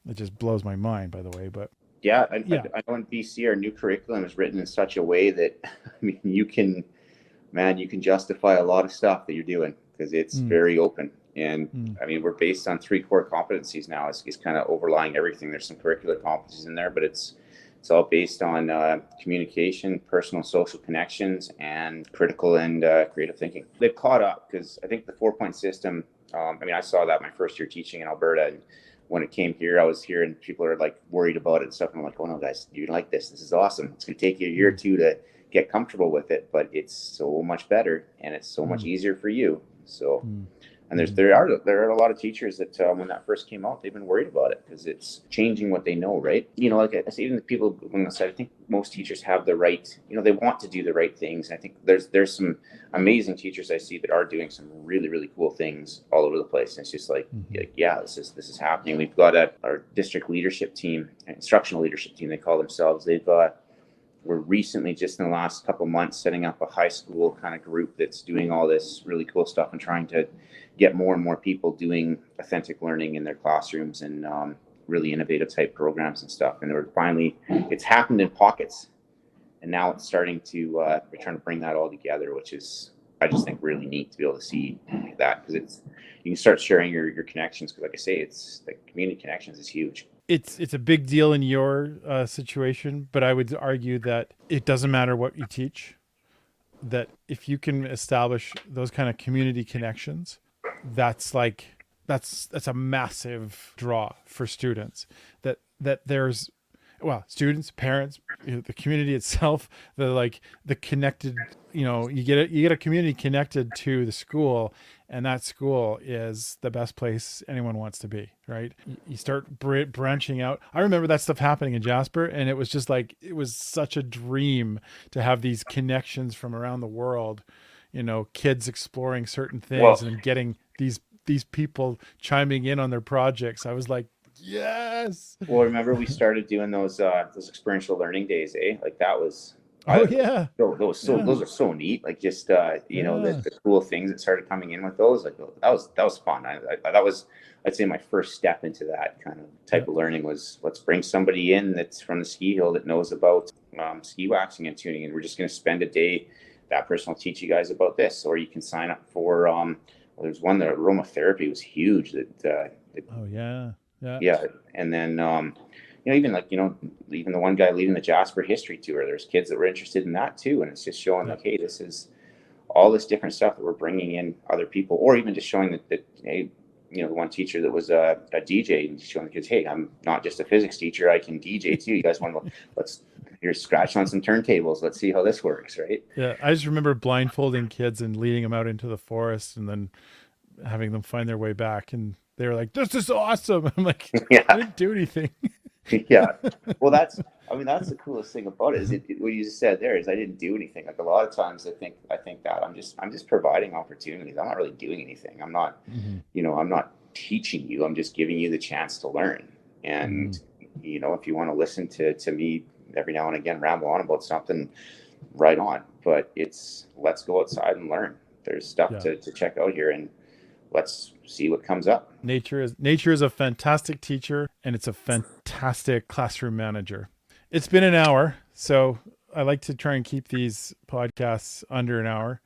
[SPEAKER 2] It just blows my mind, by the way. But
[SPEAKER 1] yeah,
[SPEAKER 2] yeah,
[SPEAKER 1] I know in BC our new curriculum is written in such a way that I mean you can justify a lot of stuff that you're doing because it's
[SPEAKER 2] mm,
[SPEAKER 1] very open. And
[SPEAKER 2] mm,
[SPEAKER 1] I mean, we're based on 3 core competencies now. It's kind of overlying everything. There's some curricular competencies in there, but it's all based on communication, personal social connections, and critical and creative thinking. They've caught up because I think the 4 point system. I mean, I saw that my first year teaching in Alberta, and when it came here, I was here, and people are like worried about it and stuff. And I'm like, oh no, guys, you like this? This is awesome. It's going to take you a year or
[SPEAKER 2] mm,
[SPEAKER 1] two to get comfortable with it, but it's so much better and it's so much
[SPEAKER 2] mm,
[SPEAKER 1] easier for you. So,
[SPEAKER 2] mm,
[SPEAKER 1] and
[SPEAKER 2] mm,
[SPEAKER 1] there are a lot of teachers that when that first came out, they've been worried about it because it's changing what they know, right? You know, like I say, even the people when I said, I think most teachers have the right, you know, they want to do the right things. And I think there's some amazing teachers I see that are doing some really really cool things all over the place. And it's just
[SPEAKER 2] mhm,
[SPEAKER 1] like yeah, this is happening. We've got our district leadership team, instructional leadership team, they call themselves. We're recently, just in the last couple of months, setting up a high school kind of group that's doing all this really cool stuff and trying to get more and more people doing authentic learning in their classrooms and really innovative type programs and stuff. And it's happened in pockets, and now it's starting to we're trying to bring that all together, which is I just think really neat to be able to see that because you can start sharing your connections because like I say, it's like community connections is huge.
[SPEAKER 2] it's a big deal in your situation, but I would argue that it doesn't matter what you teach. That if you can establish those kind of community connections, that's like that's a massive draw for students. That there's, well, students, parents, the community itself, the connected, you get a community connected to the school, and that school is the best place anyone wants to be, right? You start branching out. I remember that stuff happening in Jasper, and it was just like, it was such a dream to have these connections from around the world, kids exploring certain things
[SPEAKER 1] Well,
[SPEAKER 2] and getting these people chiming in on their projects. I was like, yes.
[SPEAKER 1] Well, remember we started doing those experiential learning days, eh? Like that was,
[SPEAKER 2] Oh yeah. Yeah.
[SPEAKER 1] those are so neat. Like just
[SPEAKER 2] Yeah.
[SPEAKER 1] the cool things that started coming in with those, like that was fun. That was I'd say my first step into that kind of
[SPEAKER 2] Yeah.
[SPEAKER 1] type of learning was let's bring somebody in that's from the ski hill that knows about ski waxing and tuning, and we're just going to spend a day. That person will teach you guys about this, or you can sign up for. Well, there's one that aromatherapy was huge that
[SPEAKER 2] Oh yeah. Yeah.
[SPEAKER 1] yeah, and then even the one guy leading the Jasper history tour, there's kids that were interested in that too, and it's just showing
[SPEAKER 2] Yeah.
[SPEAKER 1] like, hey, this is all this different stuff that we're bringing in other people, or even just showing that hey, the one teacher that was a DJ and showing the kids, hey, I'm not just a physics teacher, I can DJ too. You guys want to let's you're scratch on some turntables, let's see how this works, right?
[SPEAKER 2] Yeah. I just remember blindfolding kids and leading them out into the forest, and then having them find their way back, and they were like, "This is awesome." I'm like, I
[SPEAKER 1] Yeah.
[SPEAKER 2] didn't do anything.
[SPEAKER 1] Yeah. Well, that's the coolest thing about it is what you just said there is I didn't do anything. Like a lot of times I think that I'm just providing opportunities. I'm not really doing anything. I'm not,
[SPEAKER 2] Hmm.
[SPEAKER 1] I'm not teaching you. I'm just giving you the chance to learn.
[SPEAKER 2] Hmm.
[SPEAKER 1] And, if you want to listen to me every now and again ramble on about something, right on. but let's go outside and learn. There's stuff to check out here, and let's see what comes up.
[SPEAKER 2] Nature is a fantastic teacher, and it's a fantastic classroom manager. It's been an hour, so I like to try and keep these podcasts under an hour.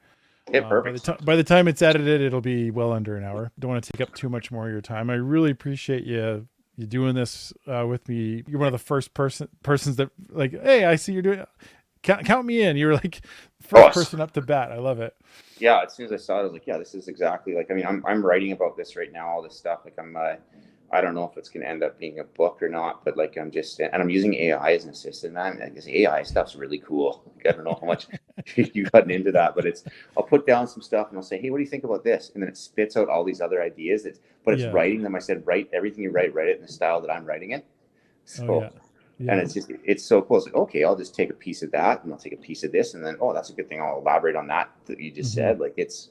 [SPEAKER 1] Yeah, perfect.
[SPEAKER 2] By the time it's edited, it'll be well under an hour. Don't want to take up too much more of your time. I really appreciate you doing this with me. You're one of the first persons that like, hey, I see you're doing. Count me in. You're like first person up to bat. I love it.
[SPEAKER 1] Yeah, as soon as I saw it, I was like, yeah, this is exactly like. I mean, I'm writing about this right now. All this stuff. Like, I don't know if it's going to end up being a book or not, but like, I'm using AI as an assistant, man. I guess AI stuff's really cool. Like, I don't know how much you've gotten into that, but I'll put down some stuff and I'll say, hey, what do you think about this? And then it spits out all these other ideas. But it's writing them. I said, write everything you write it in the style that I'm writing it. So, and it's so cool. It's like, okay, I'll just take a piece of that and I'll take a piece of this. And then, oh, that's a good thing. I'll elaborate on that you just said. Like it's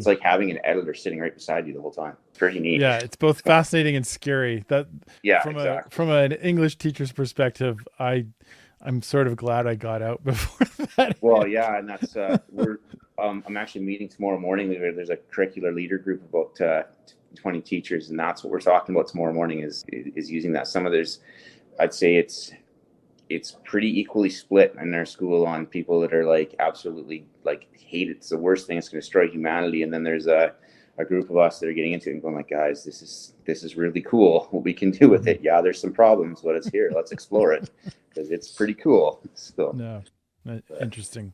[SPEAKER 1] like having an editor sitting right beside you the whole time. Pretty neat.
[SPEAKER 2] Yeah. It's both fascinating and scary. From an English teacher's perspective, I'm sort of glad I got out before that.
[SPEAKER 1] Well, yeah. And that's, I'm actually meeting tomorrow morning. There's a curricular leader group of about 20 teachers. And that's what we're talking about tomorrow morning is using that. I'd say it's pretty equally split in our school on people that are like absolutely like hate it. It's the worst thing. It's going to destroy humanity. And then there's a group of us that are getting into it and going like, guys, this is really cool. What we can do with it. Yeah, there's some problems, but it's here. Let's explore it because it's pretty cool. So,
[SPEAKER 2] interesting.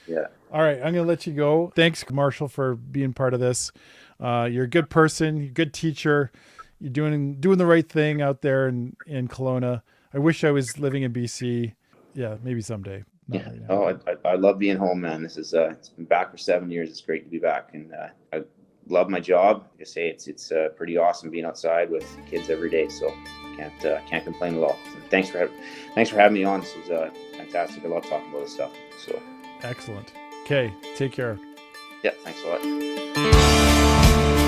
[SPEAKER 1] Yeah.
[SPEAKER 2] All right. I'm going to let you go. Thanks, Marshall, for being part of this. You're a good person, you're a good teacher. You're doing the right thing out there in Kelowna. I wish I was living in BC. Yeah, maybe someday.
[SPEAKER 1] Not right now. I love being home, man. This is it's been back for 7 years. It's great to be back, and I love my job. Like I say, it's pretty awesome being outside with kids every day. So can't complain at all. So thanks for having me on. This was fantastic. I love talking about this stuff. So
[SPEAKER 2] excellent. Okay, take care.
[SPEAKER 1] Yeah, thanks a lot.